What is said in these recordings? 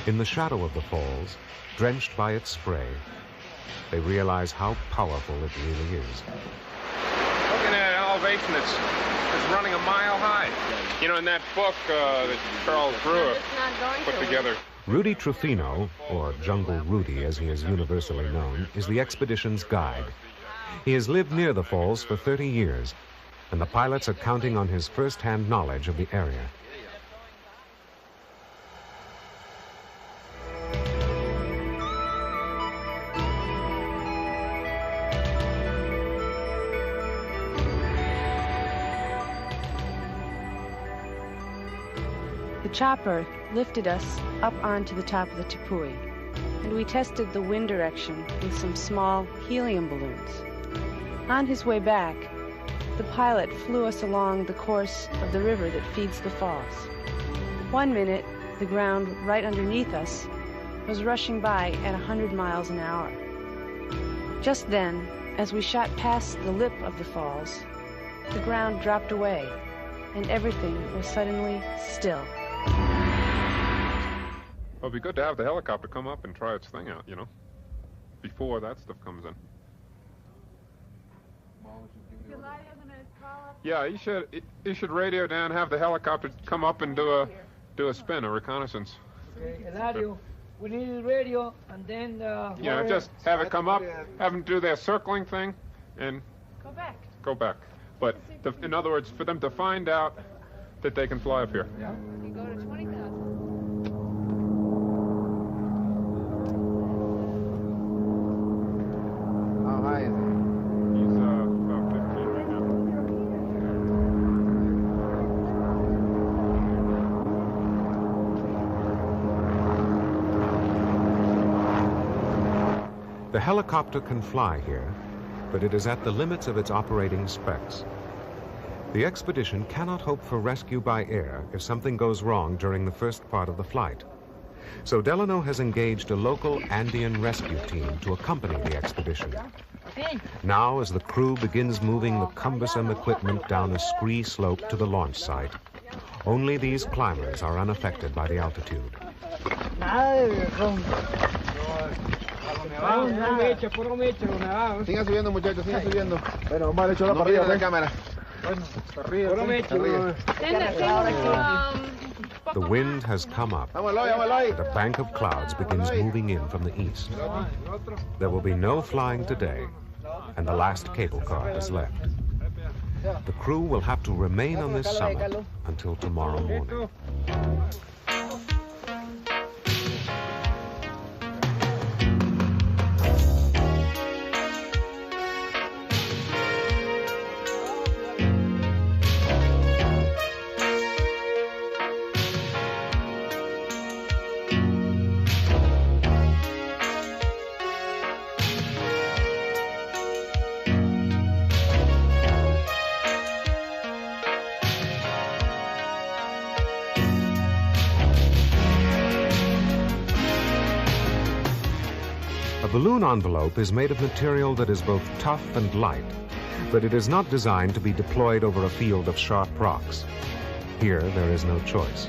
In the shadow of the falls, drenched by its spray, they realize how powerful it really is. Looking at an elevation that's running a mile high. You know, in that book that Charles Brewer put together. Rudy Trufino, or Jungle Rudy as he is universally known, is the expedition's guide. He has lived near the falls for 30 years, and the pilots are counting on his first-hand knowledge of the area. The chopper lifted us up onto the top of the Tepui, and we tested the wind direction with some small helium balloons. On his way back, the pilot flew us along the course of the river that feeds the falls. 1 minute, the ground right underneath us was rushing by at 100 miles an hour. Just then, as we shot past the lip of the falls, the ground dropped away, and everything was suddenly still. Well, it'd be good to have the helicopter come up and try its thing out, you know, before that stuff comes in. Yeah, you should radio down, have the helicopter come up and do a spin, a reconnaissance. Okay, Eladio, we need a radio, and then yeah, just have it come up, have them do their circling thing, and go back. But in other words, for them to find out that they can fly up here. Yeah. You go to 20,000. How high is it? He's about 15 right now. The helicopter can fly here, but it is at the limits of its operating specs. The expedition cannot hope for rescue by air if something goes wrong during the first part of the flight. So Delano has engaged a local Andean rescue team to accompany the expedition. Now, as the crew begins moving the cumbersome equipment down a scree slope to the launch site, only these climbers are unaffected by the altitude. Sigan subiendo, muchachos, sigan subiendo. Bueno, vamos a darle chola para arriba, la cámara. The wind has come up, and a bank of clouds begins moving in from the east. There will be no flying today, and the last cable car is left. The crew will have to remain on this summit until tomorrow morning. A balloon envelope is made of material that is both tough and light, but it is not designed to be deployed over a field of sharp rocks. Here, there is no choice.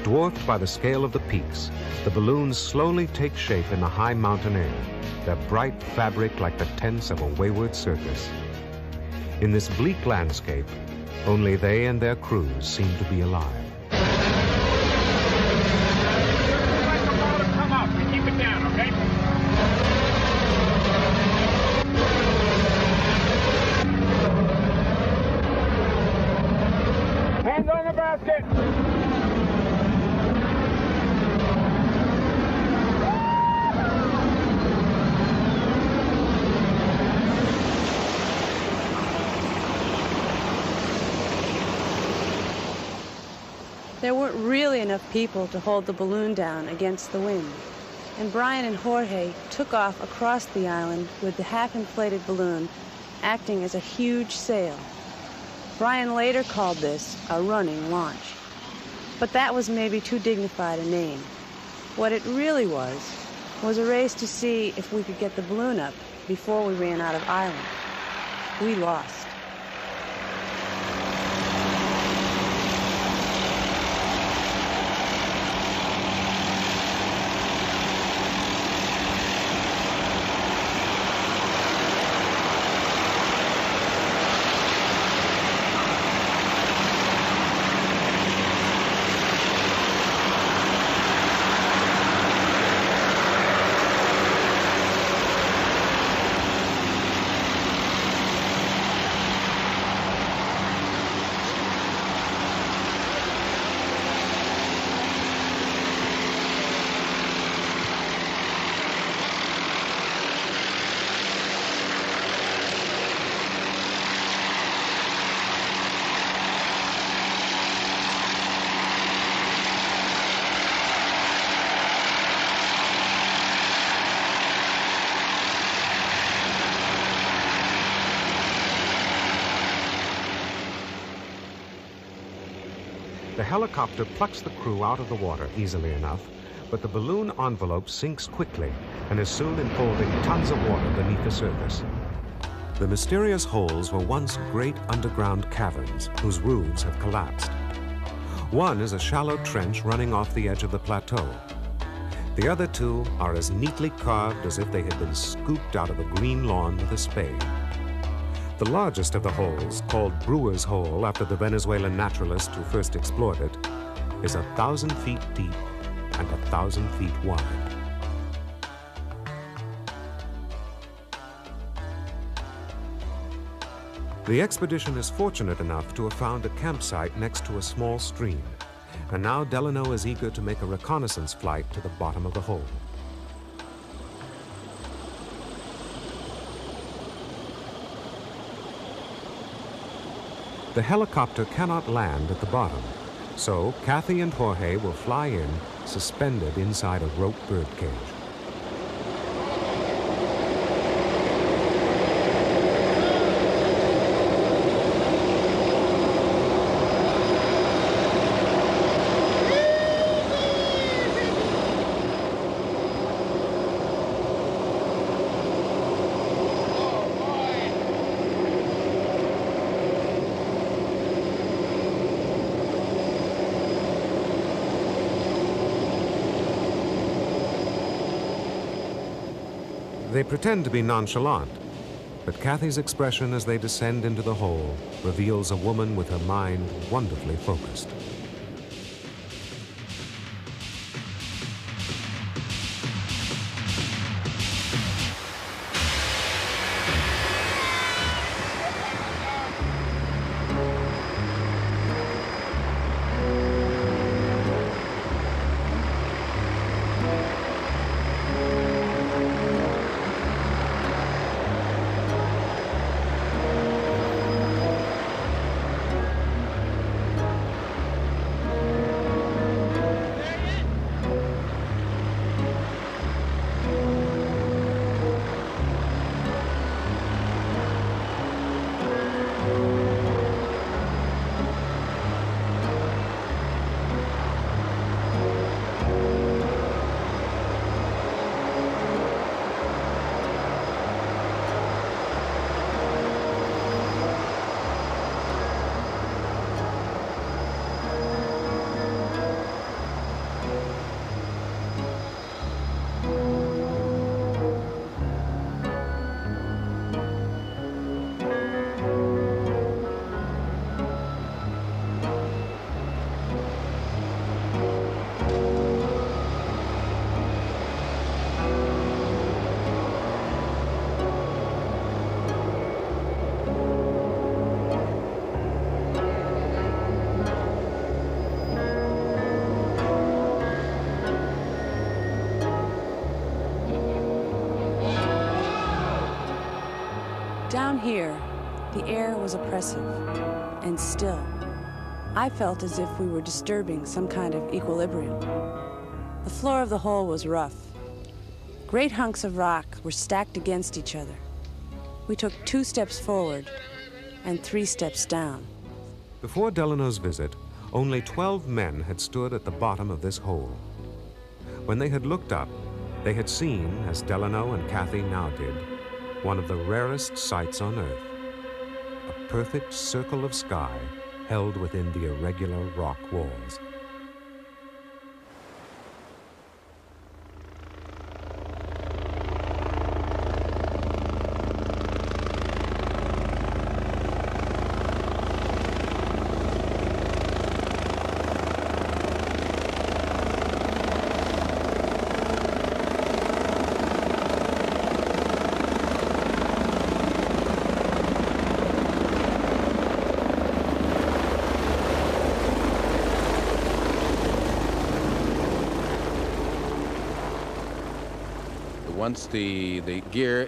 Dwarfed by the scale of the peaks, the balloons slowly take shape in the high mountain air, their bright fabric like the tents of a wayward circus. In this bleak landscape, only they and their crews seem to be alive. Come up and keep it down, okay? Hands on the basket. There weren't really enough people to hold the balloon down against the wind, and Brian and Jorge took off across the island with the half-inflated balloon acting as a huge sail. Brian later called this a running launch, but that was maybe too dignified a name. What it really was a race to see if we could get the balloon up before we ran out of island. We lost. helicopter plucks the crew out of the water easily enough, but the balloon envelope sinks quickly and is soon enfolding tons of water beneath the surface. The mysterious holes were once great underground caverns whose roofs have collapsed. One is a shallow trench running off the edge of the plateau. The other two are as neatly carved as if they had been scooped out of a green lawn with a spade. The largest of the holes, called Brewer's Hole after the Venezuelan naturalist who first explored it, is 1,000 feet deep and 1,000 feet wide. The expedition is fortunate enough to have found a campsite next to a small stream, and now Delano is eager to make a reconnaissance flight to the bottom of the hole. The helicopter cannot land at the bottom, so Kathy and Jorge will fly in, suspended inside a rope birdcage. They pretend to be nonchalant, but Kathy's expression as they descend into the hole reveals a woman with her mind wonderfully focused. Down here, the air was oppressive and still. I felt as if we were disturbing some kind of equilibrium. The floor of the hole was rough. Great hunks of rock were stacked against each other. We took 2 steps forward and 3 steps down. Before Delano's visit, only 12 men had stood at the bottom of this hole. When they had looked up, they had seen, as Delano and Kathy now did, one of the rarest sights on Earth, a perfect circle of sky held within the irregular rock walls. Once the gear,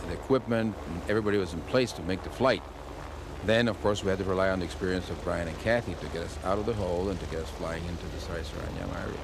the equipment, everybody was in place to make the flight, then of course we had to rely on the experience of Brian and Kathy to get us out of the hole and to get us flying into the Sarisariñama area.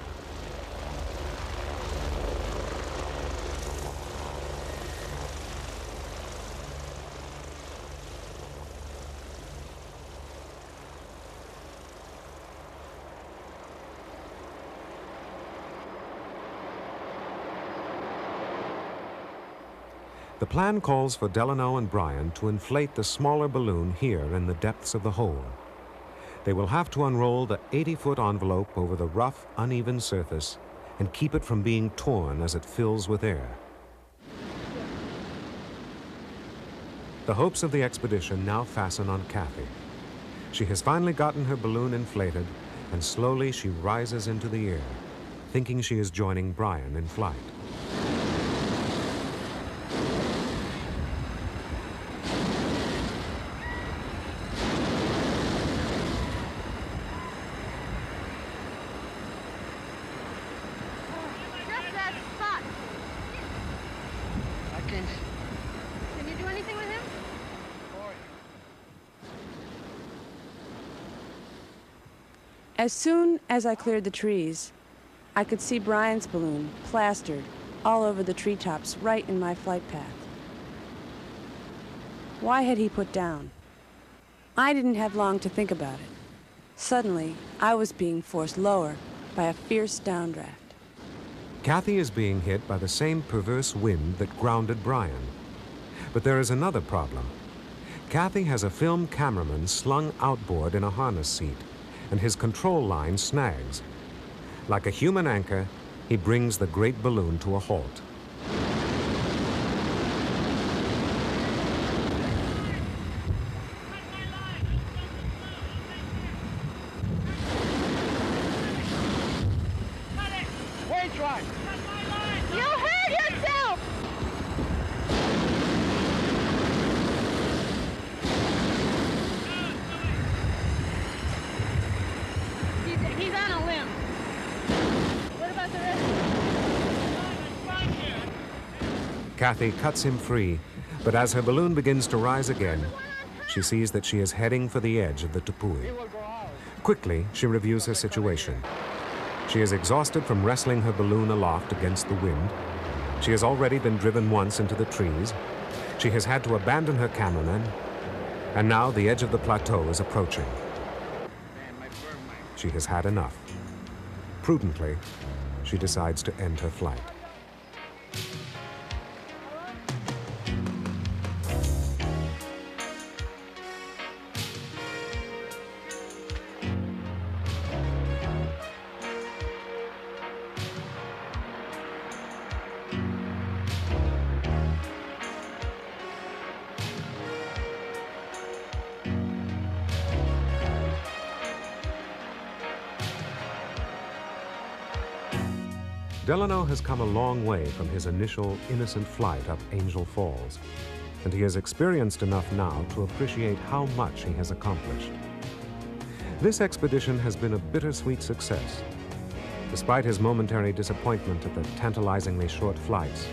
The plan calls for Delano and Brian to inflate the smaller balloon here in the depths of the hole. They will have to unroll the 80-foot envelope over the rough, uneven surface and keep it from being torn as it fills with air. The hopes of the expedition now fasten on Kathy. She has finally gotten her balloon inflated, and slowly she rises into the air, thinking she is joining Brian in flight. As soon as I cleared the trees, I could see Brian's balloon plastered all over the treetops right in my flight path. Why had he put down? I didn't have long to think about it. Suddenly, I was being forced lower by a fierce downdraft. Kathy is being hit by the same perverse wind that grounded Brian. But there is another problem. Kathy has a film cameraman slung outboard in a harness seat, and his control line snags. Like a human anchor, he brings the great balloon to a halt. Wait, right. You'll hurt yourself! He's on a limb. What about the rest? Kathy cuts him free, but as her balloon begins to rise again, she sees that she is heading for the edge of the Tepui. Quickly, she reviews her situation. She is exhausted from wrestling her balloon aloft against the wind. She has already been driven once into the trees. She has had to abandon her cameraman, and now the edge of the plateau is approaching. She has had enough. Prudently, she decides to end her flight. Delano has come a long way from his initial innocent flight up Angel Falls, and he has experienced enough now to appreciate how much he has accomplished. This expedition has been a bittersweet success. Despite his momentary disappointment at the tantalizingly short flights,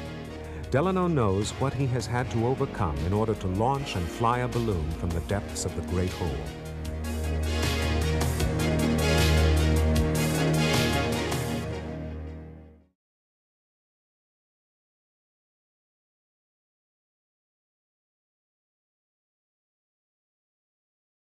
Delano knows what he has had to overcome in order to launch and fly a balloon from the depths of the Great Hole.